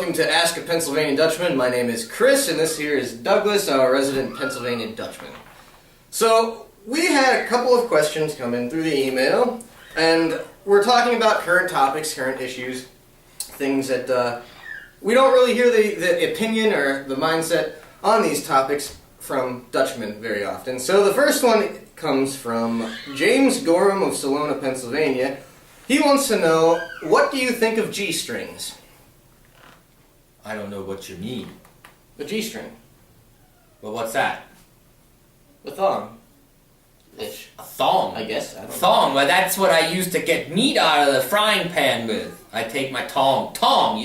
welcome to Ask a Pennsylvania Dutchman. My name is Chris, and this here is Douglas, our resident Pennsylvania Dutchman. So, we had a couple of questions come in through the email, and we're talking about current topics, current issues, things that we don't really hear the opinion or the mindset on these topics from Dutchmen very often. So the first one comes from James Gorham of Salona, Pennsylvania. He wants to know, what do you think of G-strings? I don't know what you mean. The G-string. But what's that? The thong. Ish. A thong? I guess. I don't thong? Well, that's what I used to get meat out of the frying pan with. I take my tong. Tong,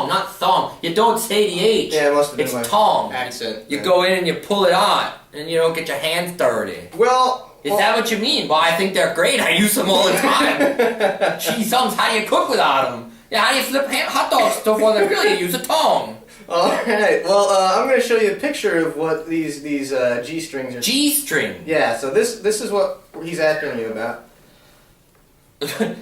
not thong. You don't say the H. Yeah, it must have been it's my tong. accent. You go in and you pull it on, and you don't get your hands dirty. Well... Is that what you mean? Well, I think they're great. I use them all the time. Gee, how do you cook without them? Yeah, how do you flip hot dogs before the grill? You use a tong. Alright, well, I'm going to show you a picture of what these G-strings are. G-string? Yeah, so this is what he's asking you about. Here,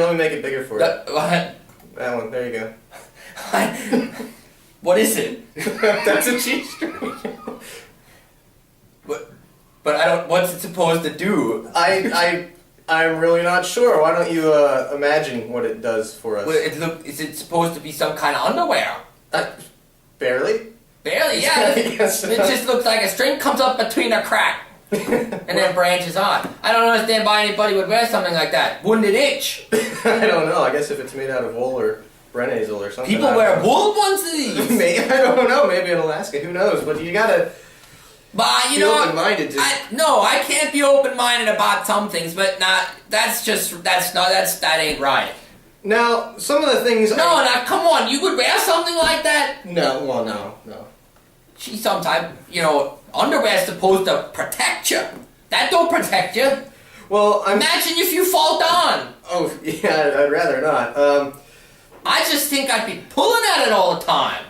let me make it bigger for you. What? That one, there you go. What is it? That's a G-string. But I don't. What's it supposed to do? I'm really not sure. Why don't you imagine what it does for us? Well, is it supposed to be some kind of underwear? Barely. Barely, yeah. Yes. It just looks like a string comes up between a crack and then branches on. I don't understand why anybody would wear something like that. Wouldn't it itch? I don't know. I guess if it's made out of wool or Brennazel or something. People wear wool ones of these. Maybe, I don't know. Maybe in Alaska. Who knows? But you gotta. But be open-minded to. No, I can't be open-minded about some things, but that ain't right. Now, some of the things. Now come on, you would wear something like that? No, well, no. Gee, sometimes underwear's supposed to protect you. That don't protect you. Well, imagine if you fall down. Oh, yeah, I'd rather not. I just think I'd be pulling at it all the time.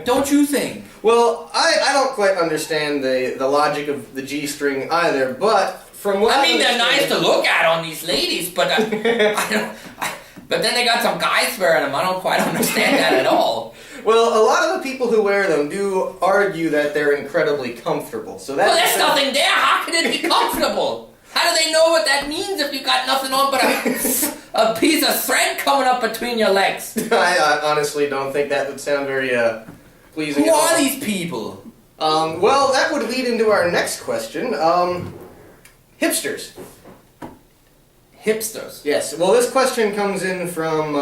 Don't you think? Well, I don't quite understand the logic of the G-string either, but from what I mean, they're nice to look at on these ladies, but but then they got some guys wearing them. I don't quite understand that at all. Well, a lot of the people who wear them do argue that they're incredibly comfortable. So that's there's nothing there. How can it be comfortable? How do they know what that means if you got nothing on but a piece of thread coming up between your legs? I honestly don't think that would sound very pleasing. Who are these people? Well, that would lead into our next question. Hipsters. Hipsters? Yes. Well, this question comes in from,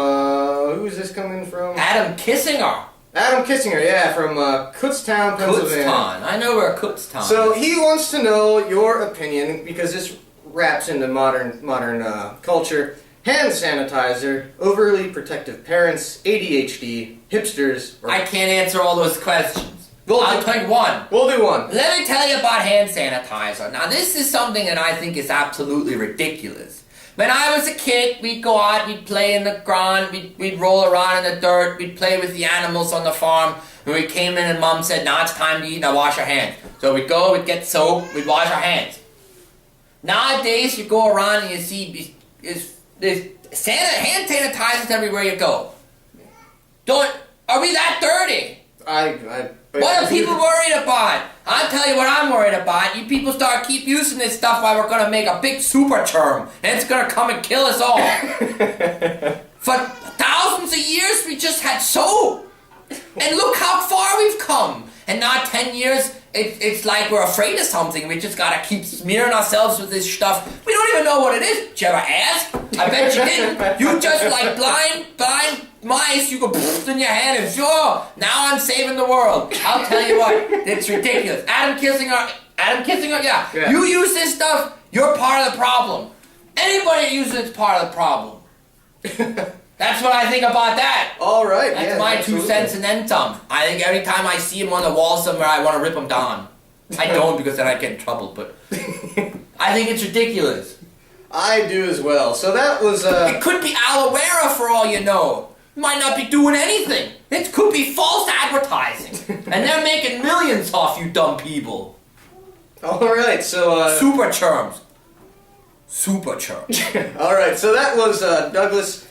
who is this coming from? Adam Kissinger. Adam Kissinger, yeah, from Kutztown, Pennsylvania. Kutztown. I know where Kutztown So is. he wants to know your opinion, because this wraps into modern culture. Hand sanitizer, overly protective parents, ADHD, hipsters. I can't answer all those questions. I'll take one. We'll do one. Let me tell you about hand sanitizer. Now, this is something that I think is absolutely ridiculous. When I was a kid, we'd go out, we'd play in the ground, we'd roll around in the dirt, we'd play with the animals on the farm. When we came in and Mom said, now it's time to eat, now wash your hands. So we'd go, we'd get soap, we'd wash our hands. Nowadays, you go around and you see there's hand sanitizers everywhere you go. Are we that dirty? What are people worried about? I'll tell you what I'm worried about. You people keep using this stuff while we're going to make a big super term. And it's going to come and kill us all. For thousands of years, we just had soap. And look how far we've come. And now 10 years, it's like we're afraid of something. We just got to keep smearing ourselves with this stuff. We don't even know what it is. Did you ever ask? I bet you didn't. You just like blind mice. You go in your hand and sure, now I'm saving the world. I'll tell you what, it's ridiculous. Adam Kissinger, yeah. You use this stuff, you're part of the problem. Anybody that uses it's part of the problem. That's what I think about that. All right. That's my absolutely. 2 cents and then some. I think every time I see him on the wall somewhere, I want to rip him down. I don't because then I get in trouble, but I think it's ridiculous. I do as well. So that was It could be aloe vera for all you know. Might not be doing anything. It could be false advertising. And they're making millions off you dumb people. All right, so super terms. Super church. All right, so that was Douglas,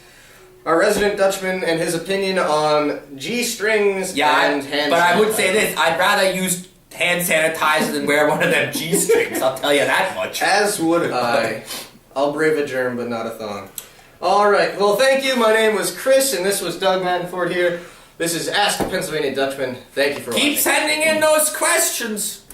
our resident Dutchman, and his opinion on G-strings and hand but sanitizer. I would say this, I'd rather use hand sanitizer than wear one of them G-strings, I'll tell you that much. As would I. I'll brave a germ, but not a thong. All right, well, thank you. My name was Chris, and this was Doug Manford here. This is Ask the Pennsylvania Dutchman. Thank you for watching. Keep sending in those questions.